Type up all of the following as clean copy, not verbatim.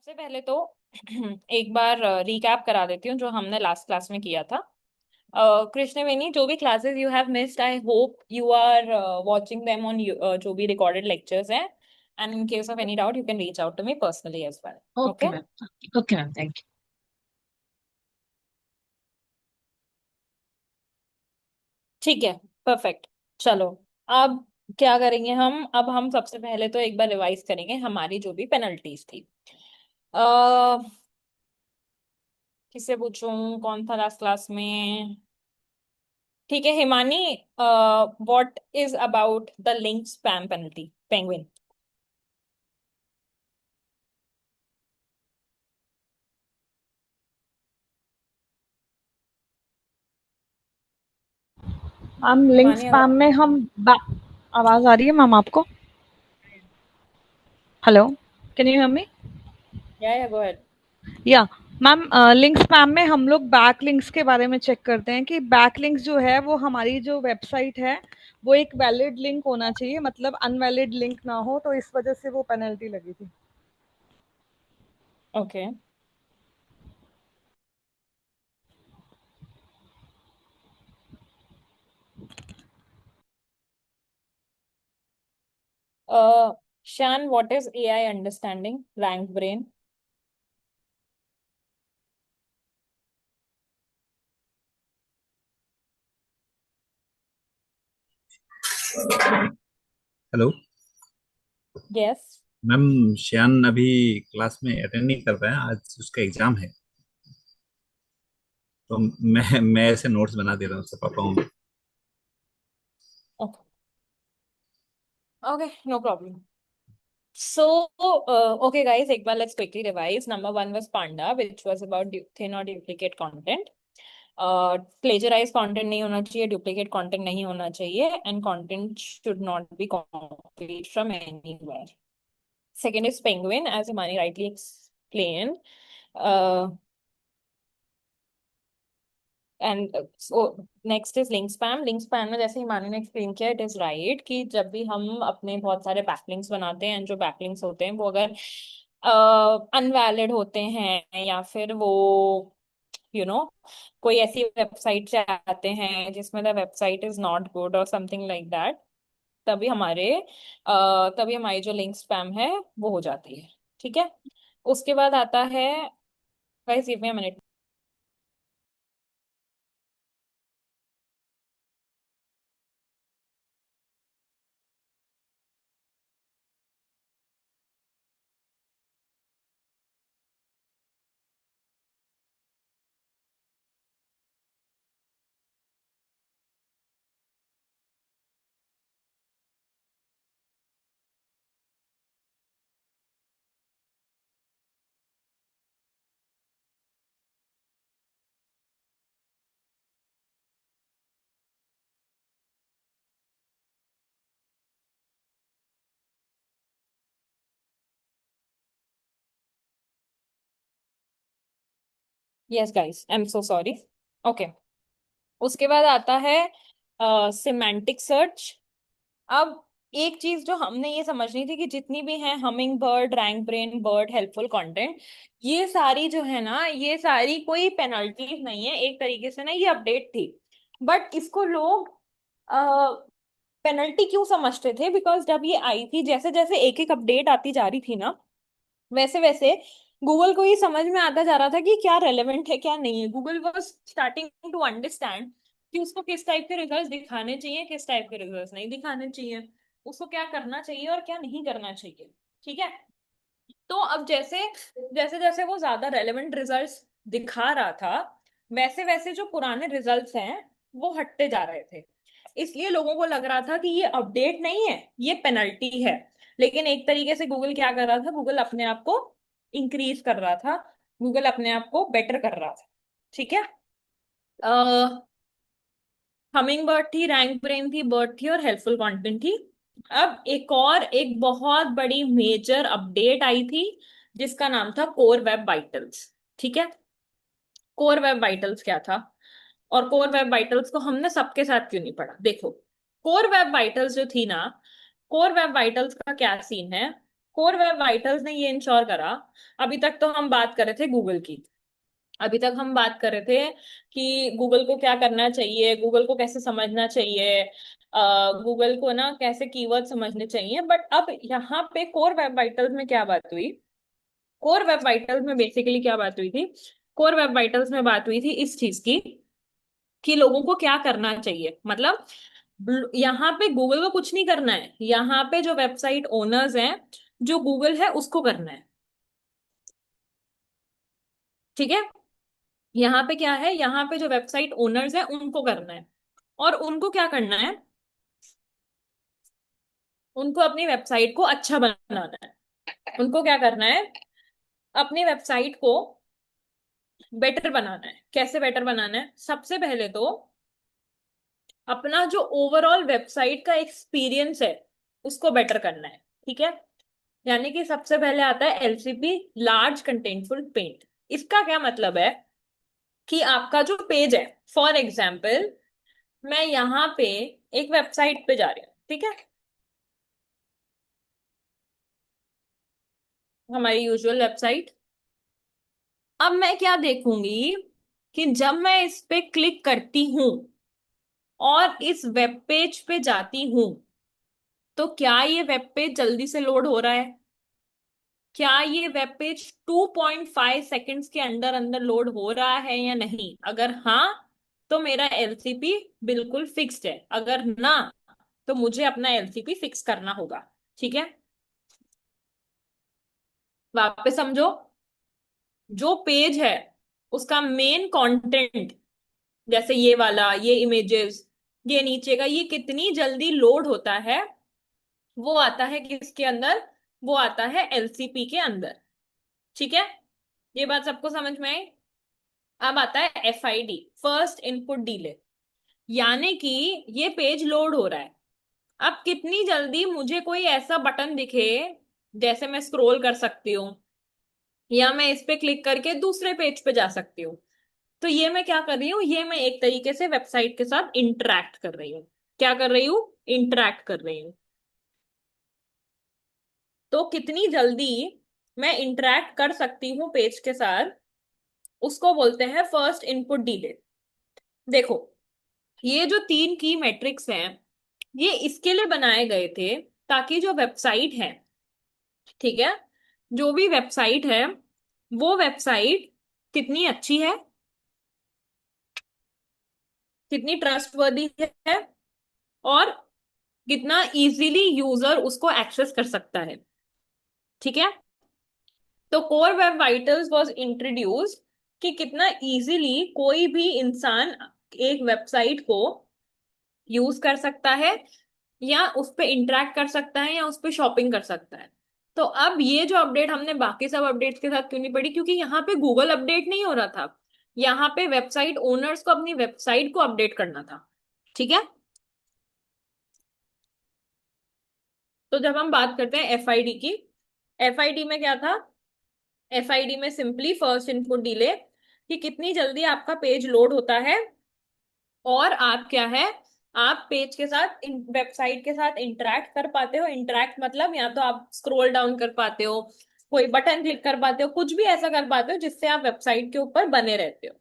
सबसे पहले तो एक बार रिकैप करा देती हूँ जो हमने लास्ट क्लास में किया था। कृष्णवेणी, जो भी classes you have missed, I hope you are watching them on जो भी रिकॉर्डेड लेक्चर्स हैं, and in case of any doubt you can reach out to me personally as well. Okay okay, ma'am. Okay ma'am, thank ठीक है, perfect. चलो, अब क्या करेंगे हम? अब हम सबसे पहले तो एक बार रिवाइज करेंगे हमारी जो भी पेनल्टीज थी। अह किससे पूछूं, कौन था लास्ट क्लास में? ठीक है Himani, what is about the link spam penalty penguin? Ma'am link Himani spam अगर में आवाज आ रही है मैम आपको? Hello, can you hear me? या गो अहेड। या मैम, लिंक स्पैम में हम लोग बैक लिंक्स के बारे में चेक करते हैं कि बैक लिंक्स जो है वो हमारी जो वेबसाइट है वो एक वैलिड लिंक होना चाहिए, मतलब अनवैलिड लिंक ना हो, तो इस वजह से वो पेनल्टी लगी थी। Okay, Shaan, what is AI understanding rank brain? Hello yes. Ma'am. Shyan अभी क्लास में अटेंड नहीं कर पाया, आज उसका एग्जाम है। तो मैं ऐसे नोट्स बना दे रहा हूँ उससे पापा हूँ। Okay, okay, no problem. So, okay, guys, एक बार let's quickly revise. Number one was Panda, which was about thin or duplicate content. Plagiarized content नहीं होना चाहिए, duplicate content नहीं होना चाहिए, and content should not be copied from anywhere. Second is Penguin, as Imani rightly explained. Uh, and so next is link spam. Link spam में जैसे हिमानी ने explain किया, इट इज राइट कि जब भी हम अपने बहुत सारे बैकलिंक्स बनाते हैं, जो बैकलिंक्स होते हैं वो अगर अनवैलिड होते हैं, या फिर वो कोई ऐसी वेबसाइट से आते हैं जिसमें the website is not good और समथिंग लाइक दैट, तभी हमारी जो लिंक स्पैम है वो हो जाती है। ठीक है, उसके बाद आता है, guys give me a minute. Yes guys, I am so sorry. Okay, उसके बाद आता है सिमेंटिक सर्च। अब एक चीज जो हमने ये समझनी थी कि जितनी भी है humming bird, rank brain, bird, helpful content, ये सारी जो है ना, ये सारी कोई पेनल्टी नहीं है एक तरीके से ना, ये अपडेट थी। बट इसको लोग पेनल्टी क्यों समझते थे? बिकॉज जब ये आई थी, जैसे जैसे एक एक अपडेट आती जा रही थी ना, वैसे वैसे गूगल को ये समझ में आता जा रहा था कि क्या रेलेवेंट है क्या नहीं है। Google was starting to understand कि उसको किस टाइप के रिजल्ट्स दिखाने चाहिए, किस टाइप के रिजल्ट्स नहीं दिखाने चाहिए, उसको क्या करना चाहिए और क्या नहीं करना चाहिए। ठीक है, तो अब जैसे जैसे जैसे वो ज्यादा रेलेवेंट रिजल्ट्स दिखा रहा था, वैसे वैसे जो पुराने रिजल्ट्स हैं वो हटते जा रहे थे। इसलिए लोगों को लग रहा था कि ये अपडेट नहीं है, ये पेनल्टी है। लेकिन एक तरीके से गूगल क्या कर रहा था? गूगल अपने आप को इंक्रीज कर रहा था, गूगल अपने आप को बेटर कर रहा था। ठीक है, हमिंग बर्ड थी, रैंक ब्रेन थी, बर्ड थी और हेल्पफुल कंटेंट थी। अब एक बहुत बड़ी मेजर अपडेट आई थी जिसका नाम था कोर वेब वाइटल्स। ठीक है, कोर वेब वाइटल्स क्या था? और कोर वेब वाइटल्स को हमने सबके साथ क्यों नहीं पढ़ा? देखो, कोर वेब वाइटल्स जो थी ना, कोर वेब वाइटल्स का क्या सीन है? कोर वेब वाइटल्स ने ये इंश्योर करा। अभी तक तो हम बात कर रहे थे गूगल की, अभी तक हम बात कर रहे थे कि गूगल को क्या करना चाहिए, गूगल को कैसे समझना चाहिए, गूगल को ना कैसे कीवर्ड समझने चाहिए। बट अब यहाँ पे कोर वेब वाइटल्स में क्या बात हुई, कोर वेब वाइटल्स में बेसिकली क्या बात हुई थी, कोर वेब वाइटल्स में बात हुई थी इस चीज की कि लोगों को क्या करना चाहिए। मतलब यहाँ पे गूगल को कुछ नहीं करना है, यहाँ पे जो वेबसाइट ओनर्स हैं, जो गूगल है उसको करना है। ठीक है, यहाँ पे क्या है, यहाँ पे जो वेबसाइट ओनर्स हैं उनको करना है। और उनको क्या करना है, उनको अपनी वेबसाइट को अच्छा बनाना है। उनको क्या करना है, अपनी वेबसाइट को बेटर बनाना है। कैसे बेटर बनाना है, सबसे पहले तो अपना जो ओवरऑल वेबसाइट का एक्सपीरियंस है उसको बेटर करना है। ठीक है, यानी कि सबसे पहले आता है एलसीपी, लार्ज कंटेंटफुल पेंट। इसका क्या मतलब है कि आपका जो पेज है, फॉर एग्जाम्पल मैं यहाँ पे एक वेबसाइट पे जा रही हूँ, ठीक है, हमारी यूजुअल वेबसाइट। अब मैं क्या देखूंगी कि जब मैं इस पे क्लिक करती हूं और इस वेब पेज पे जाती हूं, तो क्या ये वेब पेज जल्दी से लोड हो रहा है, क्या ये वेब पेज 2.5 सेकंड्स के अंदर अंदर लोड हो रहा है या नहीं। अगर हाँ, तो मेरा एलसीपी बिल्कुल फिक्स्ड है। अगर ना, तो मुझे अपना एलसीपी फिक्स करना होगा। ठीक है, वापस समझो, जो पेज है उसका मेन कंटेंट, जैसे ये वाला, ये इमेजेस, ये नीचे का, ये कितनी जल्दी लोड होता है, वो आता है किसके अंदर, वो आता है एलसीपी के अंदर। ठीक है, ये बात सबको समझ में आई। अब आता है एफआईडी, फर्स्ट इनपुट डिले, यानी कि ये पेज लोड हो रहा है। अब कितनी जल्दी मुझे कोई ऐसा बटन दिखे, जैसे मैं स्क्रॉल कर सकती हूँ या मैं इस पे क्लिक करके दूसरे पेज पे जा सकती हूँ। तो ये मैं क्या कर रही हूँ, ये मैं एक तरीके से वेबसाइट के साथ इंटरेक्ट कर रही हूँ। क्या कर रही हूँ, इंटरेक्ट कर रही हूँ। तो कितनी जल्दी मैं इंटरेक्ट कर सकती हूँ पेज के साथ, उसको बोलते हैं फर्स्ट इनपुट डिले। देखो, ये जो तीन की मैट्रिक्स हैं, ये इसके लिए बनाए गए थे ताकि जो वेबसाइट है, ठीक है, जो भी वेबसाइट है, वो वेबसाइट कितनी अच्छी है, कितनी ट्रस्टवर्दी है, और कितना इजीली यूजर उसको एक्सेस कर सकता है। ठीक है, तो core web vitals was introduce कि कितना इजीली कोई भी इंसान एक वेबसाइट को यूज कर सकता है, या उस पे इंटरेक्ट कर सकता है, या उस पे शॉपिंग कर सकता है। तो अब ये जो अपडेट हमने बाकी सब अपडेट्स के साथ क्यों नहीं पड़ी, क्योंकि यहाँ पे गूगल अपडेट नहीं हो रहा था, यहाँ पे वेबसाइट ओनर्स को अपनी वेबसाइट को अपडेट करना था। ठीक है, तो जब हम बात करते हैं एफआईडी की, एफआईडी में क्या था, एफआईडी में सिंपली फर्स्ट इनपुट डिले, कि कितनी जल्दी आपका पेज लोड होता है और आप क्या है, आप पेज के साथ, वेबसाइट के साथ इंटरेक्ट कर पाते हो। इंटरेक्ट मतलब या तो आप स्क्रॉल डाउन कर पाते हो, कोई बटन क्लिक कर पाते हो, कुछ भी ऐसा कर पाते हो जिससे आप वेबसाइट के ऊपर बने रहते हो।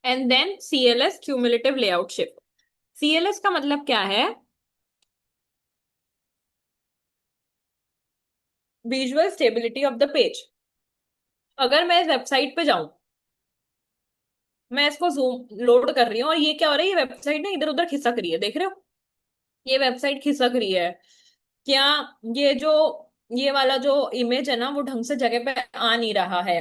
And then CLS, cumulative layout shift. CLS का मतलब क्या है, visual stability of the page. अगर मैं इस वेबसाइट पे जाऊं, मैं इसको जूम लोड कर रही हूँ और ये क्या हो रहा है, ये वेबसाइट ना इधर उधर खिसक रही है, देख रहे हो, ये वेबसाइट खिसक रही है। क्या ये जो, ये वाला जो इमेज है ना, वो ढंग से जगह पे आ नहीं रहा है,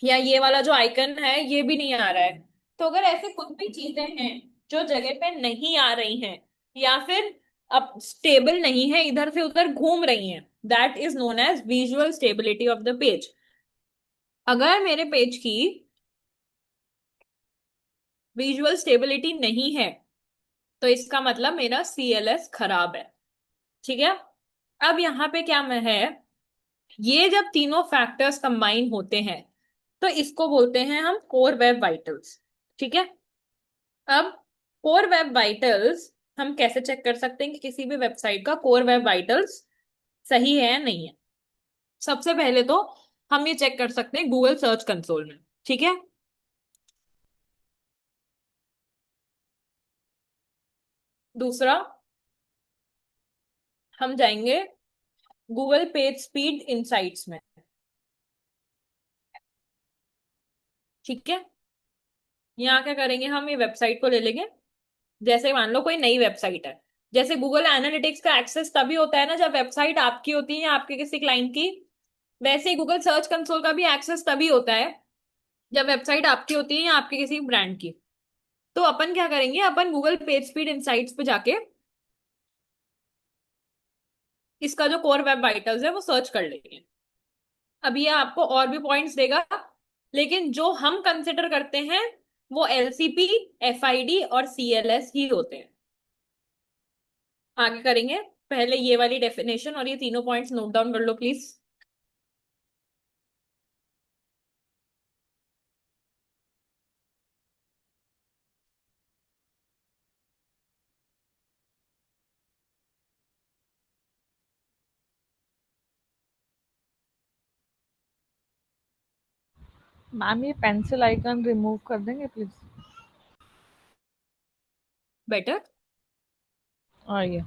या ये वाला जो आइकन है ये भी नहीं आ रहा है। तो अगर ऐसे कुछ भी चीजें हैं जो जगह पे नहीं आ रही हैं, या फिर अब स्टेबल नहीं है, इधर से उधर घूम रही हैं, that is known as visual stability of the page. अगर मेरे पेज की विजुअल स्टेबिलिटी नहीं है, तो इसका मतलब मेरा सीएलएस खराब है। ठीक है, अब यहाँ पे क्या में है, ये जब तीनों फैक्टर्स कंबाइन होते हैं, तो इसको बोलते हैं हम कोर वेब वाइटल्स। ठीक है, अब कोर वेब वाइटल्स हम कैसे चेक कर सकते हैं कि किसी भी वेबसाइट का कोर वेब वाइटल्स सही है या नहीं है। सबसे पहले तो हम ये चेक कर सकते हैं गूगल सर्च कंसोल में। ठीक है। दूसरा, हम जाएंगे गूगल पेज स्पीड इंसाइट्स में। ठीक है। यहाँ क्या करेंगे, हम ये वेबसाइट को ले लेंगे। जैसे मान लो कोई नई वेबसाइट है, जैसे गूगल एनालिटिक्स का एक्सेस तभी होता है ना जब वेबसाइट आपकी होती है या आपके किसी क्लाइंट की, वैसे ही गूगल सर्च कंसोल का भी एक्सेस तभी होता है जब वेबसाइट आपकी होती है या आपके किसी ब्रांड की। तो अपन क्या करेंगे, अपन गूगल पेज स्पीड इंसाइट्स पे जाके इसका जो कोर वेब वाइटल्स है वो सर्च कर लेंगे। अब ये आपको और भी पॉइंट्स देगा, लेकिन जो हम कंसिडर करते हैं वो एलसीपी, एफआईडी और सीएलएस ही होते हैं। आगे करेंगे। पहले ये वाली डेफिनेशन और ये तीनों पॉइंट्स नोट डाउन कर लो प्लीज। मैम ये पेंसिल आइकन रिमूव कर देंगे प्लीज। बेटर। और ये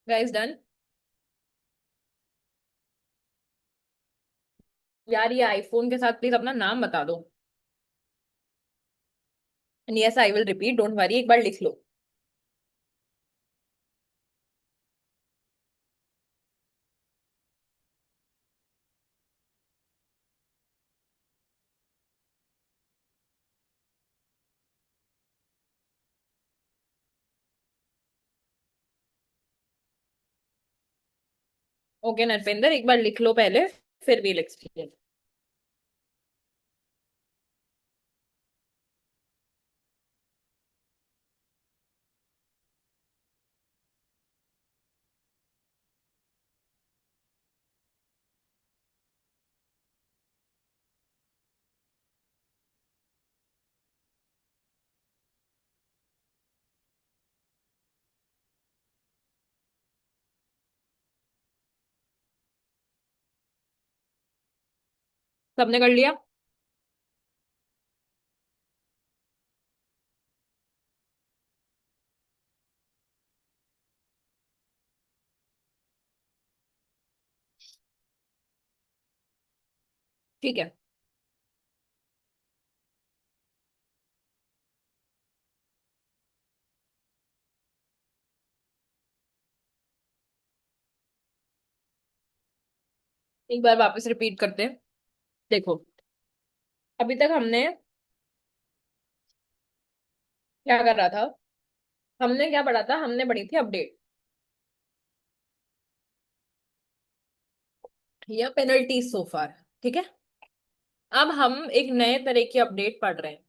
गाइस डन। यार ये आईफोन के साथ प्लीज अपना नाम बता दो। Yes I will repeat, don't worry, एक बार लिख लो। ओके नरपेंद्र, एक बार लिख लो पहले, फिर वील एक्सप्लेन। सबने कर लिया? ठीक है। एक बार वापस रिपीट करते हैं। देखो, अभी तक हमने क्या कर रहा था? हमने क्या पढ़ा था? हमने पढ़ी थी अपडेट या पेनल्टी सो फार। ठीक है। अब हम एक नए तरह की अपडेट पढ़ रहे हैं,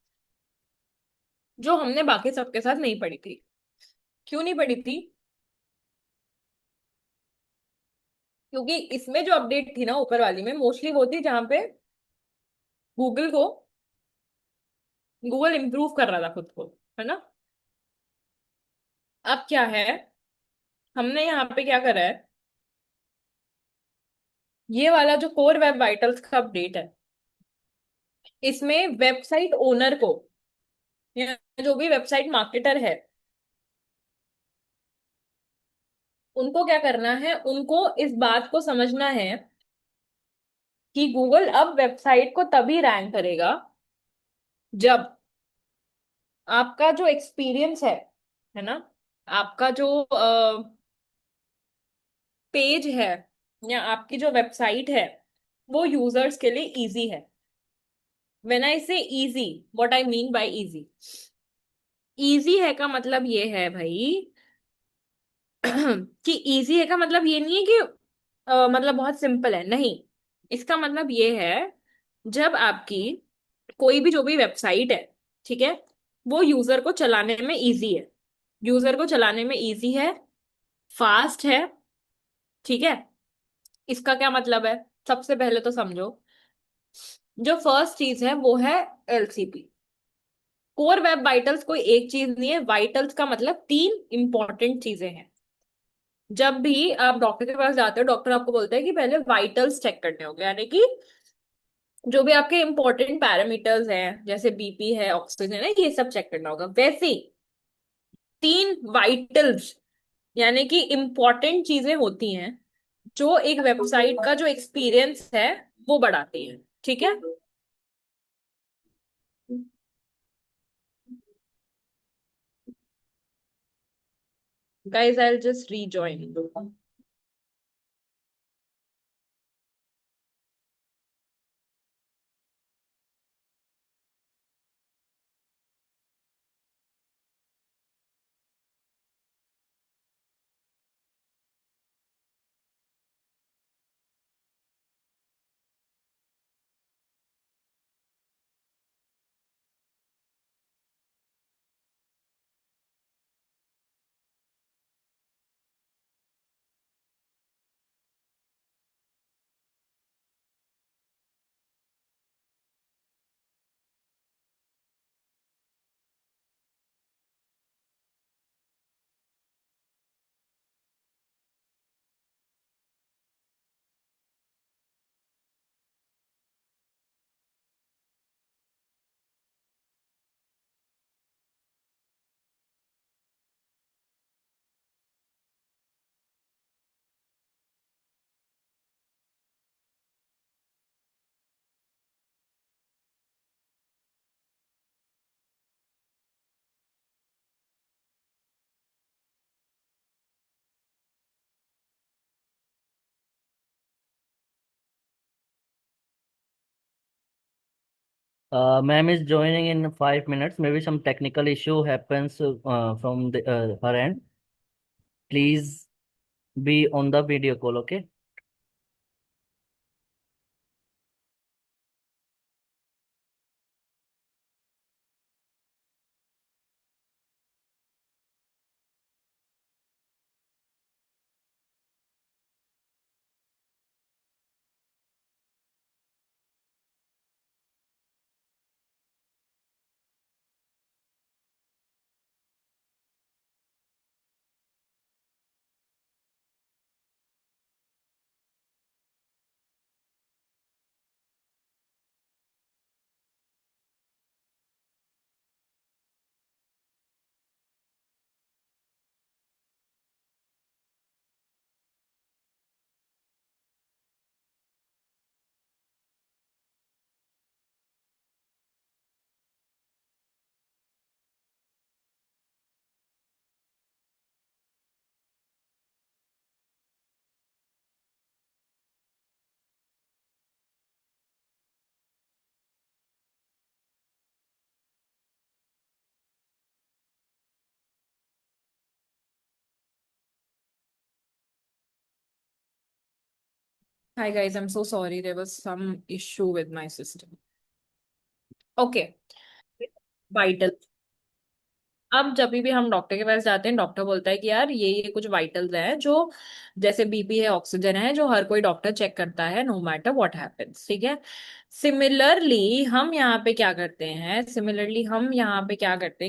जो हमने बाकी सबके साथ नहीं पढ़ी थी। क्यों नहीं पढ़ी थी? क्योंकि इसमें जो अपडेट थी ना ऊपर वाली में, मोस्टली वो थी जहां पे गूगल को गूगल इम्प्रूव कर रहा था खुद को, है ना। अब क्या है, हमने यहाँ पे क्या करा है, ये वाला जो कोर वेब वाइटल्स का अपडेट है, इसमें वेबसाइट ओनर को या जो भी वेबसाइट मार्केटर है, उनको क्या करना है, उनको इस बात को समझना है कि गूगल अब वेबसाइट को तभी रैंक करेगा जब आपका जो एक्सपीरियंस है ना, आपका जो पेज है या आपकी जो वेबसाइट है, वो यूजर्स के लिए इजी है। व्हेन आई से easy, what I mean by easy? Easy है का मतलब ये है भाई कि इजी है का मतलब ये नहीं है कि मतलब बहुत सिंपल है, नहीं। इसका मतलब ये है, जब आपकी कोई भी जो भी वेबसाइट है, ठीक है, वो यूजर को चलाने में इजी है, यूजर को चलाने में इजी है, फास्ट है, ठीक है। इसका क्या मतलब है? सबसे पहले तो समझो, जो फर्स्ट चीज है वो है एलसीपी। कोर वेब वाइटल्स कोई एक चीज नहीं है, वाइटल्स का मतलब तीन इंपॉर्टेंट चीजें हैं। जब भी आप डॉक्टर के पास जाते हो, डॉक्टर आपको बोलता है कि पहले वाइटल्स चेक करने होंगे, यानी कि जो भी आपके इंपॉर्टेंट पैरामीटर्स हैं, जैसे बीपी है, ऑक्सीजन है, ये सब चेक करना होगा। वैसे ही तीन वाइटल्स यानी कि इंपॉर्टेंट चीजें होती हैं, जो एक वेबसाइट का जो एक्सपीरियंस है वो बढ़ाती है, ठीक है। Guys, I will just rejoin. Ma'am is joining in 5 minutes. Maybe some technical issue happens from her end. Please be on the video call, okay? Hi guys, I'm so sorry. There was some issue with my system. Okay. Vital. अब जब भी हम doctor के पास जाते हैं, doctor बोलता है कि यार ये कुछ वाइटल्स हैं जो जैसे बीपी है, ऑक्सीजन है, जो हर कोई डॉक्टर चेक करता है नो मैटर व्हाट हैपेंस, ठीक है। सिमिलरली हम यहाँ पे क्या करते हैं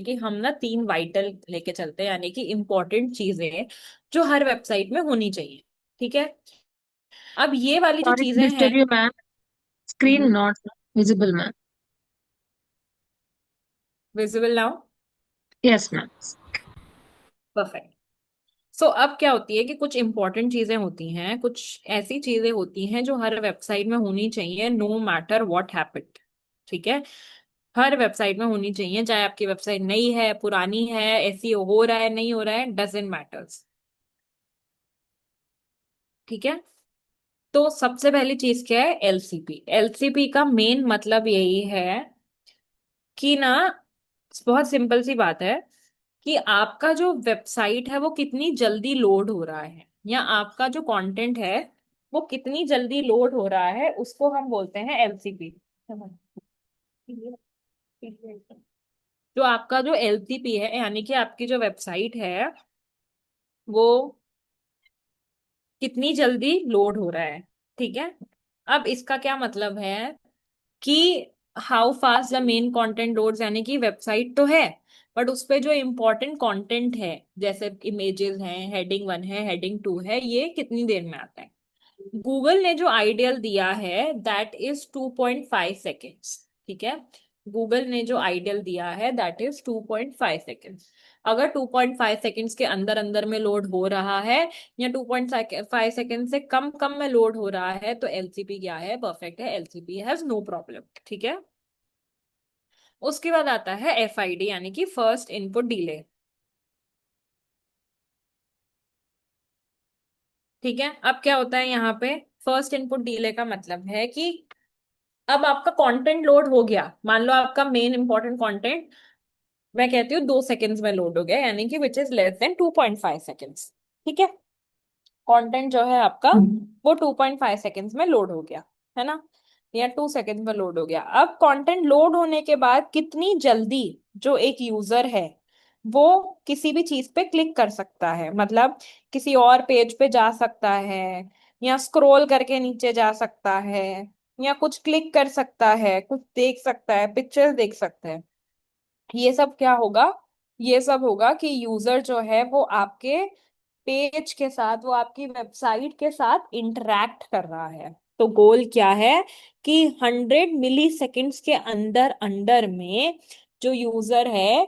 कि हम ना 3 वाइटल लेके चलते हैं, यानी कि इंपॉर्टेंट चीजें जो हर वेबसाइट में होनी चाहिए, ठीक है। अब ये वाली जो Sorry to चीजें हैं। disturb you, ma'am. Screen not visible, ma'am. Visible now? Yes, ma'am. Perfect. So अब क्या होती है कि कुछ इंपॉर्टेंट चीजें होती हैं, कुछ ऐसी चीजें होती हैं जो हर वेबसाइट में होनी चाहिए नो मैटर व्हाट हैपेंड, ठीक है। हर वेबसाइट में होनी चाहिए, चाहे आपकी वेबसाइट नई है, पुरानी है, एसईओ हो रहा है, नहीं हो रहा है, डजंट मैटर्स, ठीक है। तो सबसे पहली चीज क्या है? एलसीपी। एलसीपी का मेन मतलब यही है कि ना, बहुत सिंपल सी बात है कि आपका जो वेबसाइट है वो कितनी जल्दी लोड हो रहा है, या आपका जो कंटेंट है वो कितनी जल्दी लोड हो रहा है, उसको हम बोलते हैं एलसीपी। जो आपका जो एलसीपी है, यानी कि आपकी जो वेबसाइट है वो कितनी जल्दी लोड हो रहा है, ठीक है। अब इसका क्या मतलब है कि how fast the main content loads, यानी कि वेबसाइट तो है बट उस पे जो इम्पोर्टेंट कंटेंट है, जैसे इमेजेस हैं, हेडिंग 1 है, हेडिंग 2 है, ये कितनी देर में आता है। गूगल ने जो आइडियल दिया है दैट इज 2.5 सेकेंड्स, ठीक है। गूगल ने जो आइडियल दिया है दैट इज 2.5 सेकेंड्स। अगर 2.5 सेकेंड्स के अंदर अंदर में लोड हो रहा है, या 2.5 सेकेंड से कम कम में लोड हो रहा है, तो एलसीपी क्या है? परफेक्ट है, एलसीपी हैज नो प्रॉब्लम, ठीक है। उसके बाद आता है एफआईडी, यानी कि फर्स्ट इनपुट डिले, ठीक है। अब क्या होता है यहाँ पे? फर्स्ट इनपुट डिले का मतलब है कि अब आपका कंटेंट लोड हो गया, मान लो आपका मेन इंपॉर्टेंट कंटेंट, मैं कहती हूँ 2 सेकेंड्स में लोड हो गया, यानी कि which is less than 2.5 seconds, ठीक है। कंटेंट जो है आपका वो 2.5 सेकेंड्स में लोड हो गया, है ना, या 2 सेकेंड्स में लोड हो गया। अब कंटेंट लोड होने के बाद कितनी जल्दी जो एक यूजर है वो किसी भी चीज पे क्लिक कर सकता है, मतलब किसी और पेज पे जा सकता है, या स्क्रॉल करके नीचे जा सकता है, या कुछ क्लिक कर सकता है, कुछ देख सकता है, पिक्चर्स देख सकता है, ये सब क्या होगा? ये सब होगा कि यूजर जो है वो आपके पेज के साथ, वो आपकी वेबसाइट के साथ इंटरेक्ट कर रहा है। तो गोल क्या है कि 100 मिली सेकेंड्स के अंदर अंदर में जो यूजर है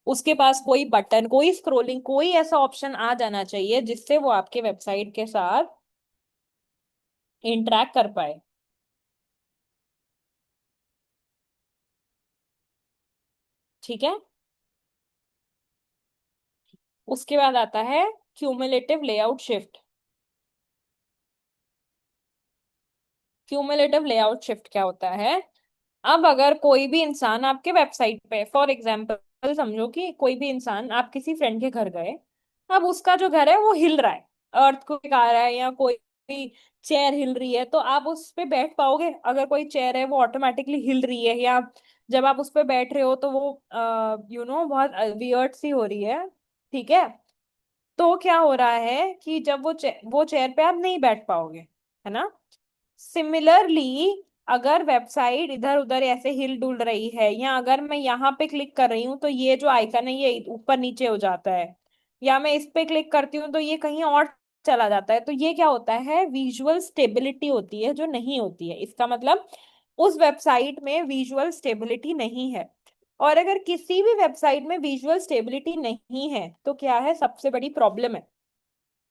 उसके पास कोई बटन, कोई स्क्रोलिंग, कोई ऐसा ऑप्शन आ जाना चाहिए जिससे वो आपके वेबसाइट के साथ इंटरेक्ट कर पाए, ठीक है। उसके बाद आता है cumulative layout shift. Cumulative layout shift क्या होता है? अब अगर कोई भी इंसान आपके वेबसाइट पे, फॉर एग्जांपल समझो कि कोई भी इंसान, आप किसी फ्रेंड के घर गए, अब उसका जो घर है वो हिल रहा है, अर्थक्वेक आ रहा है, या कोई चेयर हिल रही है, तो आप उस पे बैठ पाओगे? अगर कोई चेयर है वो ऑटोमेटिकली हिल रही है, या जब आप उस पे बैठ रहे हो तो वो बहुत वियर्ड सी हो रही है, ठीक है। तो क्या हो रहा है कि जब वो चेयर पे आप नहीं बैठ पाओगे, है ना। सिमिलरली अगर वेबसाइट इधर उधर ऐसे हिल डुल रही है, या अगर मैं यहाँ पे क्लिक कर रही हूँ तो ये जो आइकन है ये ऊपर नीचे हो जाता है, या मैं इस पे क्लिक करती हूँ तो ये कहीं और चला जाता है, तो ये क्या होता है? विजुअल स्टेबिलिटी होती है जो नहीं होती है। इसका मतलब उस वेबसाइट में विजुअल स्टेबिलिटी नहीं है। और अगर किसी भी वेबसाइट में विजुअल स्टेबिलिटी नहीं है तो क्या है? सबसे बड़ी प्रॉब्लम है।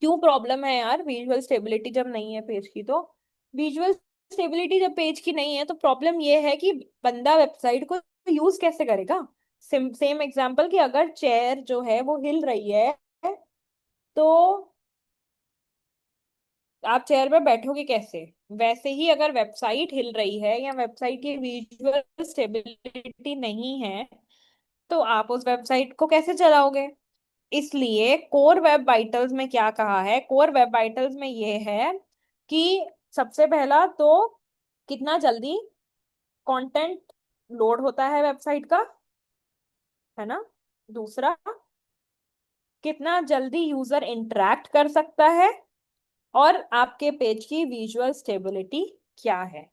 क्यों प्रॉब्लम है यार विजुअल स्टेबिलिटी जब नहीं है पेज की? तो विजुअल स्टेबिलिटी जब पेज की नहीं है तो प्रॉब्लम ये है कि बंदा वेबसाइट को यूज कैसे करेगा। सेम एग्जांपल कि अगर चेयर जो है वो हिल रही है, तो आप चेयर पे बैठोगे कैसे? वैसे ही अगर वेबसाइट हिल रही है या वेबसाइट की विजुअल स्टेबिलिटी नहीं है तो आप उस वेबसाइट को कैसे चलाओगे? इसलिए कोर वेब वाइटल्स में क्या कहा है? कोर वेब वाइटल्स में ये है कि सबसे पहला तो कितना जल्दी कंटेंट लोड होता है वेबसाइट का, है ना। दूसरा, कितना जल्दी यूजर इंटरेक्ट कर सकता है, और आपके पेज की विजुअल स्टेबिलिटी क्या है।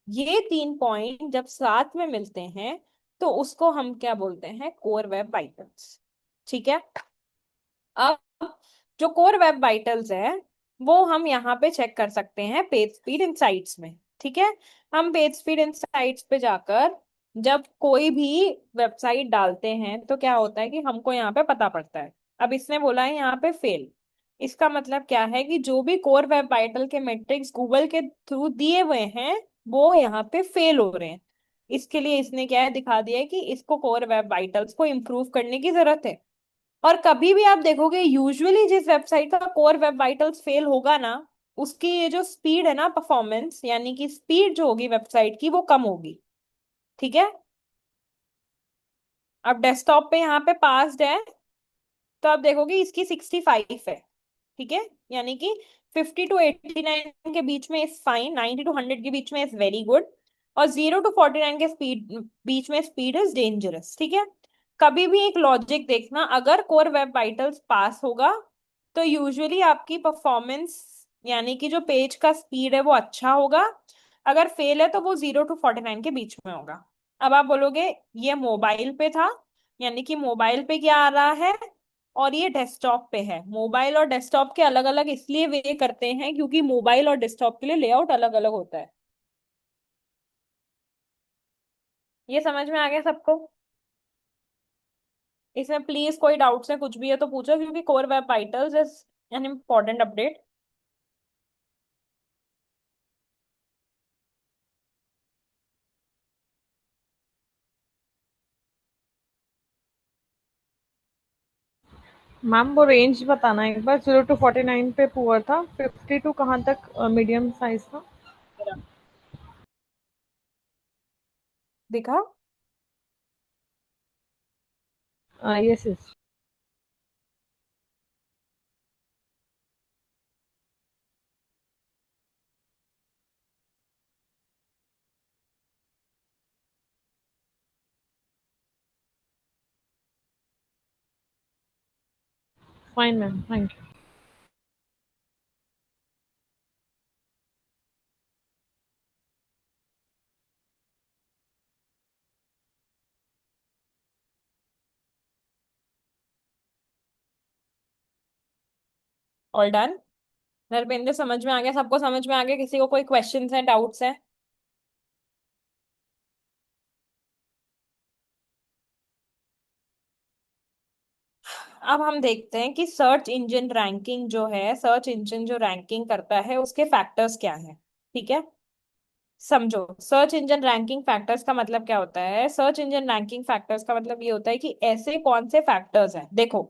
ये 3 पॉइंट जब साथ में मिलते हैं तो उसको हम क्या बोलते हैं, कोर वेब वाइटल्स। ठीक है। अब जो कोर वेब वाइटल्स है वो हम यहाँ पे चेक कर सकते हैं पेज स्पीड इनसाइट्स में। ठीक है। हम पेज स्पीड इनसाइट्स पे जाकर जब कोई भी वेबसाइट डालते हैं तो क्या होता है कि हमको यहाँ पे पता पड़ता है। अब इसने बोला है यहाँ पे फेल, इसका मतलब क्या है कि जो भी कोर वेब वाइटल के मेट्रिक्स गूगल के थ्रू दिए हुए हैं वो यहाँ पे फेल हो रहे हैं। इसके लिए इसने क्या है दिखा दिया है कि इसको कोर वेब वाइटल्स को इम्प्रूव करने की जरूरत है। और कभी भी आप देखोगे यूजुअली जिस वेबसाइट का कोर वेब वाइटल्स फेल होगा ना, उसकी ये जो स्पीड है ना, परफॉर्मेंस यानी कि स्पीड जो होगी वेबसाइट की वो कम होगी। ठीक है। अब डेस्कटॉप पे यहाँ पे पास्ड है तो आप देखोगे इसकी 65 है। ठीक है। यानी कि 50 to 89 के बीच में इज फाइन, 90 to 100 के बीच में इज वेरी गुड, और 0 to 49 के स्पीड बीच में स्पीड इज डेंजरस। ठीक है। कभी भी एक लॉजिक देखना, अगर कोर वेब वाइटल्स पास होगा तो यूजुअली आपकी परफॉर्मेंस यानी कि जो पेज का स्पीड है वो अच्छा होगा। अगर फेल है तो वो 0 to 49 के बीच में होगा। अब आप बोलोगे ये मोबाइल पे था, यानी कि मोबाइल पे क्या आ रहा है, और ये डेस्कटॉप पे है। मोबाइल और डेस्कटॉप के अलग अलग इसलिए वे करते हैं क्योंकि मोबाइल और डेस्कटॉप के लिए लेआउट अलग अलग होता है। ये समझ में आ गया सबको। इसमें प्लीज कोई डाउट्स है कुछ भी है तो पूछो, क्योंकि core web vitals is an important update. Ma'am वो रेंज बताना एक बार, 0 to 49 पे पुअर था, 52 कहाँ तक मीडियम साइज था? दिखा। Yes yes. Fine ma'am, thank you. All done. Narpendra समझ में आ गया, सबको समझ में आ गया, किसी को कोई क्वेश्चंस है, डाउट्स है? अब हम देखते हैं कि सर्च इंजन रैंकिंग जो है, सर्च इंजन जो रैंकिंग करता है उसके फैक्टर्स क्या है। ठीक है। समझो, सर्च इंजन रैंकिंग फैक्टर्स का मतलब क्या होता है। सर्च इंजन रैंकिंग फैक्टर्स का मतलब ये होता है कि ऐसे कौन से फैक्टर्स हैं। देखो,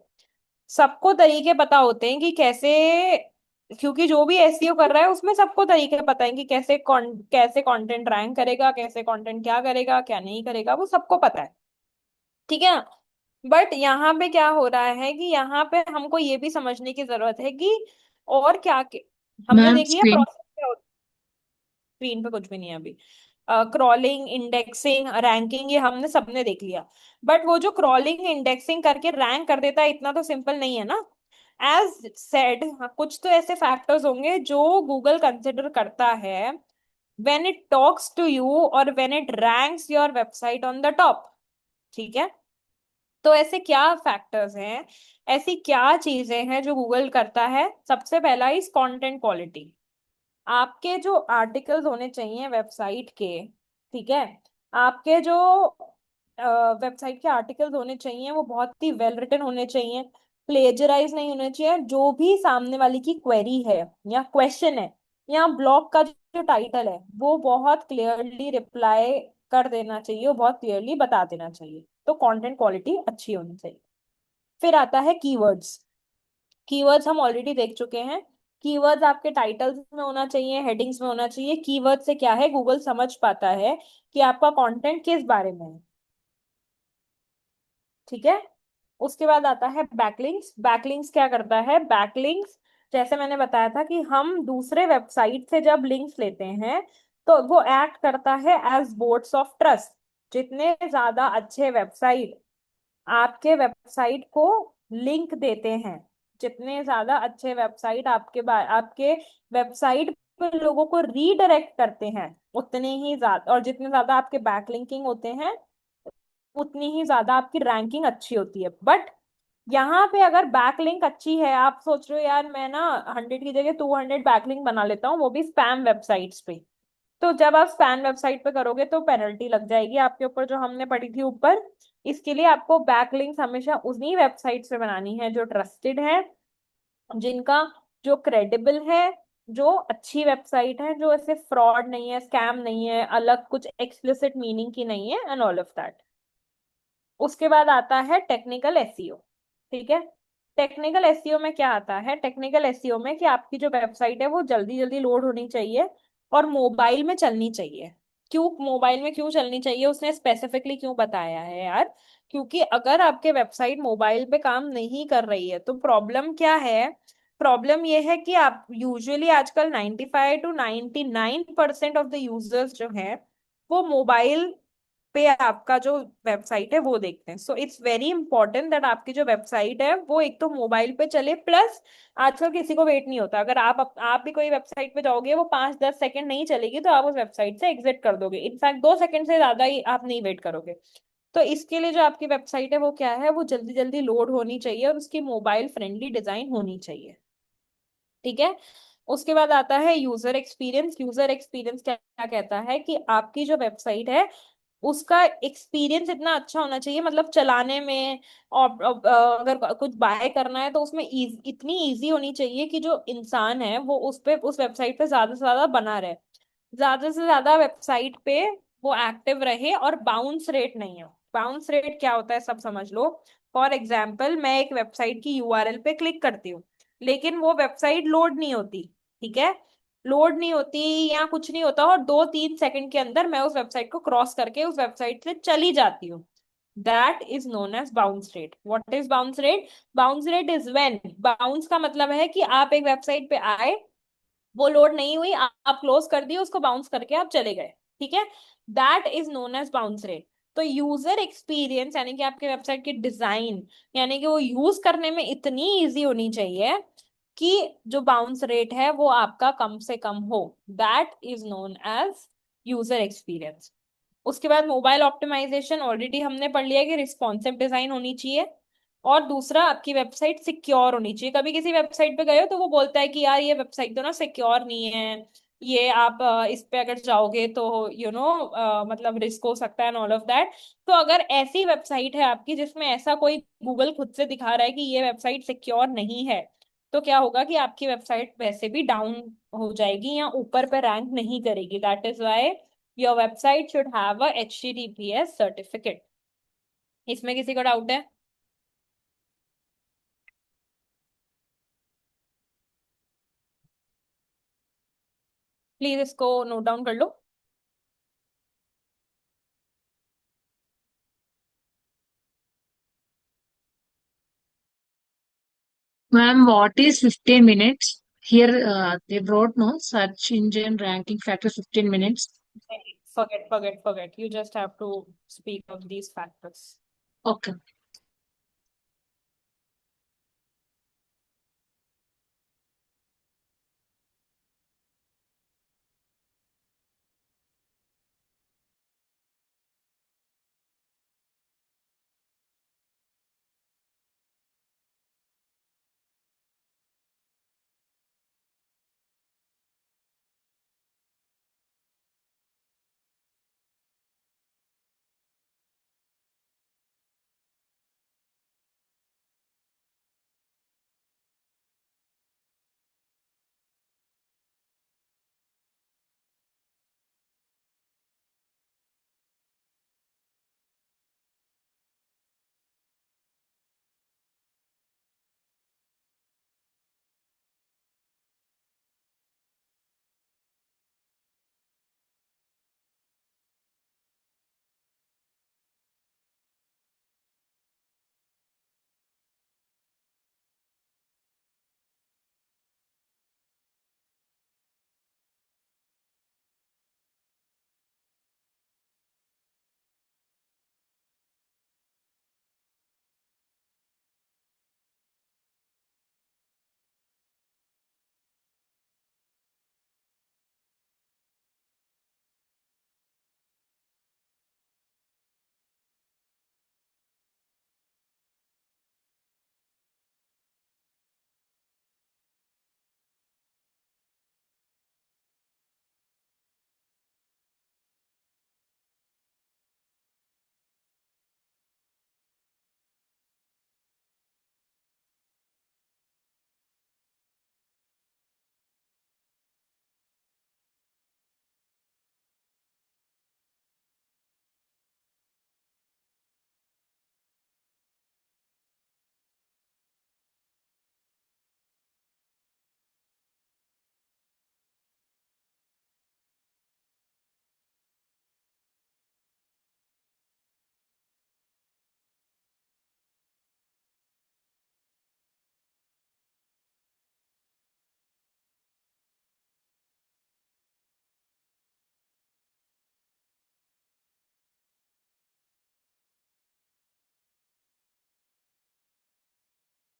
सबको तरीके पता होते हैं कि कैसे, क्योंकि जो भी एसईओ कर रहा है उसमें सबको तरीके पता है कि कैसे कंटेंट रैंक करेगा, कैसे कंटेंट क्या करेगा क्या नहीं करेगा, वो सबको पता है। ठीक है। बट यहाँ पे क्या हो रहा है कि यहाँ पे हमको ये भी समझने की जरूरत है कि और क्या हमने Ma'am, देख लिया screen. प्रोसेस क्या होता है। स्क्रीन पे कुछ भी नहीं है अभी। क्रॉलिंग, इंडेक्सिंग, रैंकिंग, ये हमने सबने देख लिया। बट वो जो क्रॉलिंग इंडेक्सिंग करके रैंक कर देता है इतना तो सिंपल नहीं है ना। एज सेड, कुछ तो ऐसे फैक्टर्स होंगे जो गूगल कंसिडर करता है when it talks to you और when it ranks your website on the top. ठीक है। तो ऐसे क्या फैक्टर्स हैं, ऐसी क्या चीजें हैं जो गूगल करता है। सबसे पहला इज कंटेंट क्वालिटी। आपके जो आर्टिकल्स होने चाहिए वेबसाइट के, ठीक है, आपके जो वेबसाइट के आर्टिकल्स होने चाहिए वो बहुत ही वेल रिटन होने चाहिए, प्लेजराइज नहीं होने चाहिए। जो भी सामने वाली की क्वेरी है या क्वेश्चन है या ब्लॉग का जो टाइटल है वो बहुत क्लियरली रिप्लाई कर देना चाहिए, वो बहुत क्लियरली बता देना चाहिए। तो कंटेंट क्वालिटी अच्छी होनी चाहिए। फिर आता है कीवर्ड्स। कीवर्ड्स हम ऑलरेडी देख चुके हैं। कीवर्ड्स आपके टाइटल्स में होना चाहिए, हेडिंग्स में होना चाहिए। कीवर्ड से क्या है, गूगल समझ पाता है कि आपका कंटेंट किस बारे में है। ठीक है। उसके बाद आता है बैकलिंक्स। बैकलिंक्स क्या करता है, बैकलिंक्स जैसे मैंने बताया था कि हम दूसरे वेबसाइट से जब लिंक्स लेते हैं तो वो एक्ट करता है एज बोर्ड्स ऑफ ट्रस्ट। जितने ज्यादा अच्छे वेबसाइट आपके वेबसाइट को लिंक देते हैं, जितने ज्यादा अच्छे वेबसाइट आपके वेबसाइट पर लोगों को रीडायरेक्ट करते हैं, उतने ही ज्यादा, और जितने ज्यादा आपके बैकलिंकिंग होते हैं उतनी ही ज्यादा आपकी रैंकिंग अच्छी होती है। बट यहाँ पे अगर बैकलिंक अच्छी है, आप सोच रहे हो यार मैं ना 100 की जगह 200 बैकलिंक बना लेता हूँ, वो भी स्पैम वेबसाइट्स पे, तो जब आप स्पैम वेबसाइट पे करोगे तो पेनल्टी लग जाएगी आपके ऊपर, जो हमने पढ़ी थी ऊपर। इसके लिए आपको बैकलिंक्स हमेशा उन्हीं वेबसाइट से बनानी है जो ट्रस्टेड है, जिनका, जो क्रेडिबल है, जो अच्छी वेबसाइट है, जो ऐसे फ्रॉड नहीं है, स्कैम नहीं है, अलग कुछ एक्सप्लिसिट मीनिंग की नहीं है, एंड ऑल ऑफ दैट। उसके बाद आता है टेक्निकल एसईओ। ठीक है, टेक्निकल एसईओ में क्या आता है? टेक्निकल एसईओ में कि आपकी जो वेबसाइट है वो जल्दी जल्दी लोड होनी चाहिए और मोबाइल में चलनी चाहिए। क्यों मोबाइल में क्यों चलनी चाहिए, उसने स्पेसिफिकली क्यों बताया है यार? क्योंकि अगर आपके वेबसाइट मोबाइल पे काम नहीं कर रही है तो प्रॉब्लम क्या है? प्रॉब्लम ये है कि आप यूजुअली आजकल 95 to 99% ऑफ द यूजर्स जो हैं वो मोबाइल पे आपका जो वेबसाइट है वो देखते हैं। So it's very important that आपकी जो वेबसाइट है वो एक तो मोबाइल पे चले, प्लस आजकल किसी को वेट नहीं होता, अगर आप भी कोई वेबसाइट पे जाओगे वो 5-10 सेकंड नहीं चलेगी तो आप उस वेबसाइट से एग्जिट कर दोगे, इनफैक्ट 2 सेकंड से ज्यादा ही आप नहीं वेट करोगे। तो इसके लिए जो आपकी वेबसाइट है वो क्या है, वो जल्दी जल्दी लोड होनी चाहिए और उसकी मोबाइल फ्रेंडली डिजाइन होनी चाहिए। ठीक है, उसके बाद आता है यूजर एक्सपीरियंस। यूजर एक्सपीरियंस क्या क्या कहता है कि आपकी जो वेबसाइट है उसका एक्सपीरियंस इतना अच्छा होना चाहिए, मतलब चलाने में, और अगर कुछ बाय करना है तो उसमें इतनी इजी होनी चाहिए कि जो इंसान है वो उस पे, उस वेबसाइट पे ज्यादा से ज्यादा बना रहे, ज्यादा से ज्यादा वेबसाइट पे वो एक्टिव रहे, और बाउंस रेट नहीं हो। बाउंस रेट क्या होता है सब समझ लो। फॉर एग्जाम्पल, मैं एक वेबसाइट की यूआरएल पे क्लिक करती हूँ लेकिन वो वेबसाइट लोड नहीं होती, ठीक है, लोड नहीं होती या कुछ नहीं होता, और 2-3 सेकंड के अंदर मैं उस वेबसाइट को क्रॉस करके उस वेबसाइट से चली जाती हूँ। That is known as bounce rate. What is bounce rate? Bounce rate is when, bounce का मतलब है कि आप एक वेबसाइट पे आए, वो लोड नहीं हुई, आप क्लोज कर दिए उसको, बाउंस करके आप चले गए, ठीक है, that is known as bounce rate. तो यूजर एक्सपीरियंस यानी कि आपके वेबसाइट की डिजाइन, यानी कि वो यूज करने में इतनी इजी होनी चाहिए कि जो बाउंस रेट है वो आपका कम से कम हो, that is known as user experience. उसके बाद मोबाइल ऑप्टिमाइजेशन ऑलरेडी हमने पढ़ लिया कि रिस्पॉन्सिव डिजाइन होनी चाहिए, और दूसरा आपकी वेबसाइट सिक्योर होनी चाहिए। कभी किसी वेबसाइट पे गए हो तो वो बोलता है कि यार ये वेबसाइट तो ना सिक्योर नहीं है, ये आप इस पे अगर जाओगे तो मतलब रिस्क हो सकता है एंड ऑल ऑफ दैट। तो अगर ऐसी वेबसाइट है आपकी जिसमें ऐसा कोई गूगल खुद से दिखा रहा है कि ये वेबसाइट सिक्योर नहीं है, तो क्या होगा कि आपकी वेबसाइट वैसे भी डाउन हो जाएगी या ऊपर पे रैंक नहीं करेगी। That is why your website should have a HTTPS certificate. इसमें किसी का डाउट है? प्लीज इसको नोट डाउन कर लो। Ma'am, what is 15 minutes? Here, they wrote no search engine ranking factor 15 minutes. Forget. You just have to speak of these factors. Okay.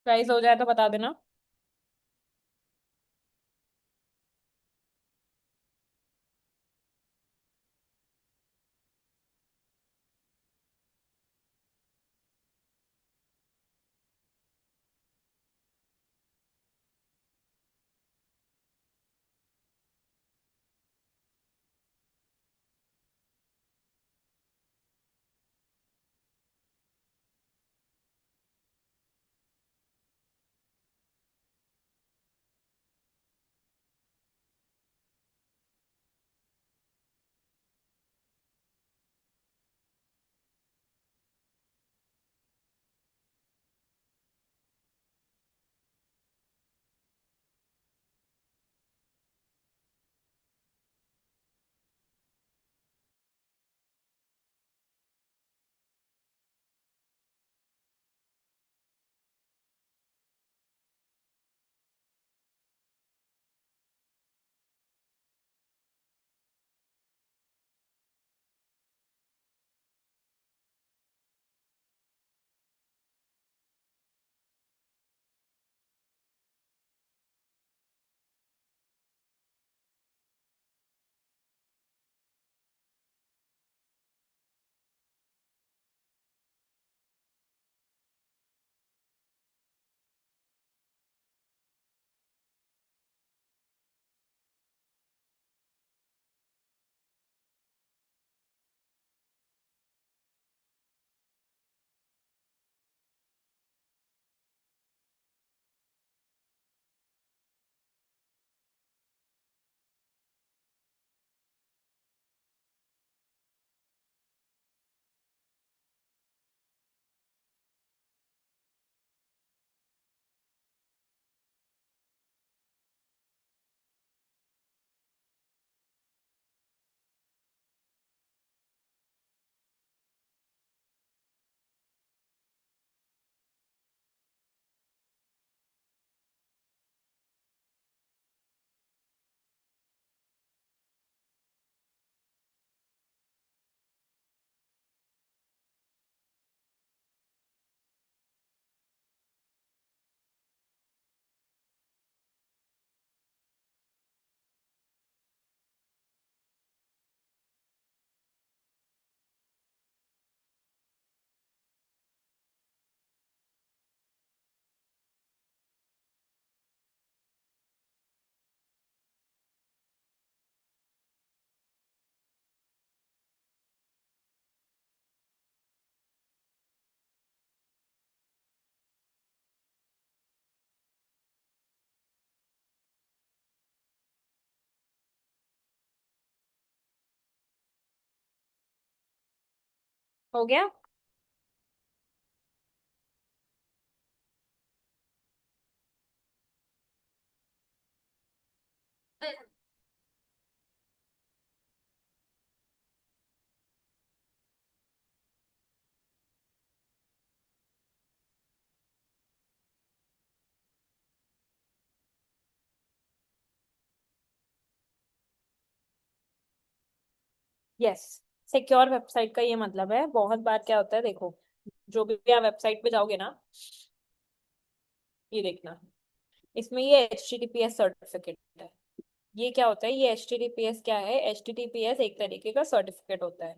Guys हो जाए तो बता देना। हो गया। यस, सिक्योर वेबसाइट का ये मतलब है। बहुत बार क्या होता है देखो, जो भी आप वेबसाइट पे जाओगे ना, ये देखना, इसमें ये HTTPS सर्टिफिकेट है। ये क्या होता है, ये HTTPS क्या है, HTTPS एक तरीके का सर्टिफिकेट होता है।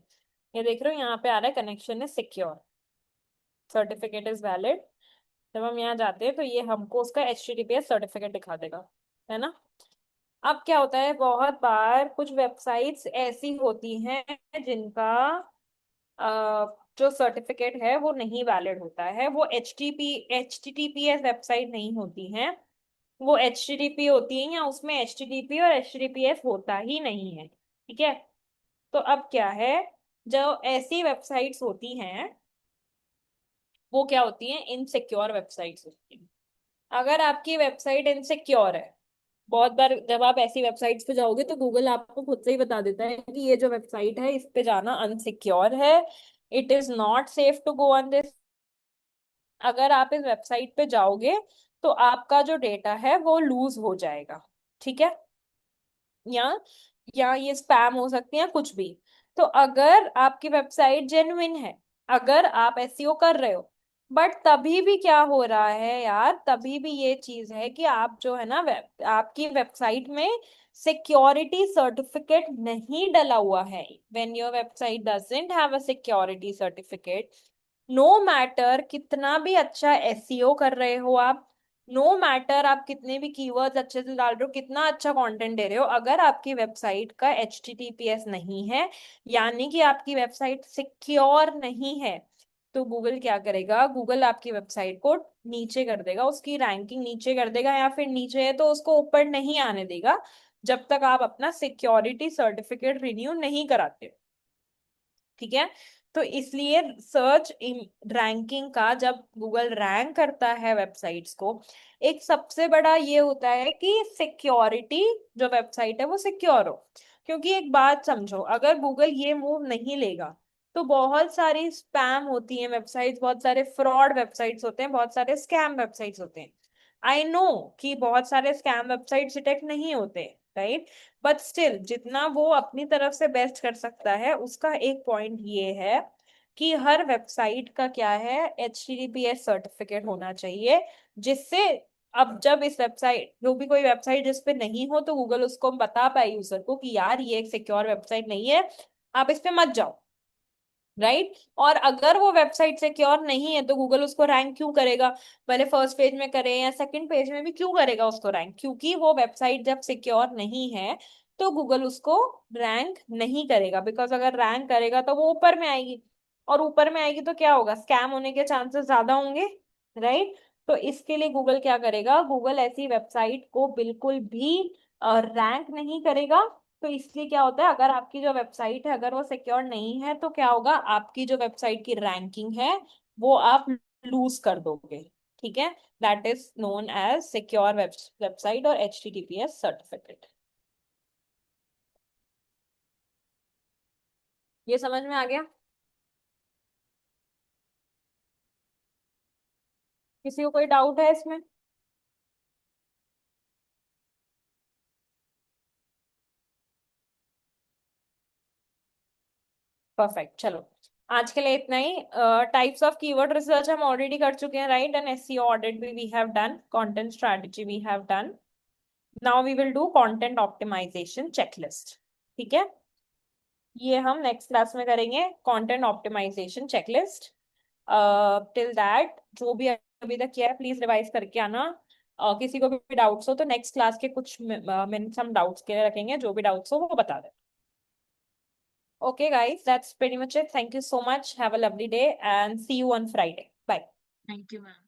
ये देख रहे हो यहाँ पे आ रहा है कनेक्शन है सिक्योर, सर्टिफिकेट इज वैलिड। जब हम यहाँ जाते हैं तो ये हमको उसका HTTPS सर्टिफिकेट दिखा देगा, है ना। अब क्या होता है, बहुत बार कुछ वेबसाइट्स ऐसी होती हैं जिनका जो सर्टिफिकेट है वो नहीं वैलिड होता है। वो HTTPS वेबसाइट नहीं होती हैं, वो HTTP होती है, या उसमें HTTP और HTTPS होता ही नहीं है, ठीक है। तो अब क्या है, जो ऐसी वेबसाइट्स होती हैं वो क्या होती हैं, इनसिक्योर वेबसाइट्स होती हैं। अगर आपकी वेबसाइट इनसिक्योर है, बहुत बार जब आप ऐसी वेबसाइट्स पे जाओगे तो गूगल आपको खुद से ही बता देता है कि ये जो वेबसाइट है इस पे जाना अनसिक्योर है, it is not safe to go on this. अगर आप इस वेबसाइट पे जाओगे तो आपका जो डेटा है वो लूज हो जाएगा, ठीक है। या ये स्पैम हो सकती है कुछ भी। तो अगर आपकी वेबसाइट जेन्युइन है, अगर आप एसईओ कर रहे हो, बट तभी भी क्या हो रहा है यार, तभी भी ये चीज है कि आप जो है ना आपकी वेबसाइट में सिक्योरिटी सर्टिफिकेट नहीं डला हुआ है। When your website doesn't have a security certificate, no matter कितना भी अच्छा एसईओ कर रहे हो आप, नो मैटर आप कितने भी कीवर्ड्स अच्छे से डाल रहे हो, कितना अच्छा कंटेंट दे रहे हो, अगर आपकी वेबसाइट का HTTPS नहीं है, यानी कि आपकी वेबसाइट सिक्योर नहीं है, तो गूगल क्या करेगा, गूगल आपकी वेबसाइट को नीचे कर देगा, उसकी रैंकिंग नीचे कर देगा, या फिर नीचे है तो उसको ऊपर नहीं आने देगा जब तक आप अपना सिक्योरिटी सर्टिफिकेट रिन्यू नहीं कराते। ठीक है। तो इसलिए सर्च इन रैंकिंग का जब गूगल रैंक करता है वेबसाइट्स को, एक सबसे बड़ा ये होता है कि सिक्योरिटी, जो वेबसाइट है वो सिक्योर हो। क्योंकि एक बात समझो, अगर गूगल ये मूव नहीं लेगा तो बहुत सारी स्पैम होती हैं वेबसाइट्स, बहुत सारे फ्रॉड वेबसाइट्स होते हैं, बहुत सारे स्कैम वेबसाइट्स होते हैं। आई नो कि बहुत सारे स्कैम वेबसाइट डिटेक्ट नहीं होते, राइट, बट स्टिल जितना वो अपनी तरफ से बेस्ट कर सकता है, उसका एक पॉइंट ये है कि हर वेबसाइट का क्या है, HTTPS सर्टिफिकेट होना चाहिए, जिससे अब जब इस वेबसाइट, जो भी कोई वेबसाइट जिस पे नहीं हो, तो गूगल उसको बता पाए यूजर को कि यार ये एक सिक्योर वेबसाइट नहीं है, आप इस पे मत जाओ, राइट। और अगर वो वेबसाइट सिक्योर नहीं है तो गूगल उसको रैंक क्यों करेगा, पहले फर्स्ट पेज में करे या सेकंड पेज में भी क्यों करेगा उसको रैंक, क्योंकि वो वेबसाइट जब सिक्योर नहीं है तो गूगल उसको रैंक नहीं करेगा, बिकॉज अगर रैंक करेगा तो वो ऊपर में आएगी, और ऊपर में आएगी तो क्या होगा, स्कैम होने के चांसेस ज्यादा होंगे, राइट। तो इसके लिए गूगल क्या करेगा, गूगल ऐसी वेबसाइट को बिल्कुल भी रैंक नहीं करेगा। तो इसलिए क्या होता है, अगर आपकी जो वेबसाइट है अगर वो सिक्योर नहीं है तो क्या होगा, आपकी जो वेबसाइट की रैंकिंग है वो आप लूज कर दोगे। ठीक है, that is known as secure website और HTTPS सर्टिफिकेट। ये समझ में आ गया? किसी को कोई डाउट है इसमें? परफेक्ट, चलो आज के लिए इतना ही। टाइप्स ऑफ कीवर्ड रिसर्च हम ऑलरेडी कर चुके हैं, राइट, एंड SEO ऑडिट भी we have done, content strategy we have done. Now we will do content optimization checklist. ठीक है, ये हम नेक्स्ट क्लास में करेंगे, content optimization checklist. Till that जो भी अभी तक किया है प्लीज रिवाइज करके आना। किसी को भी डाउट्स हो तो नेक्स्ट क्लास के कुछ मिनट्स हम डाउट्स के लिए रखेंगे, जो भी डाउट्स हो वो बता दें। Okay guys, that's pretty much it. Thank you so much. Have a lovely day and see you on Friday. Bye. Thank you, ma'am.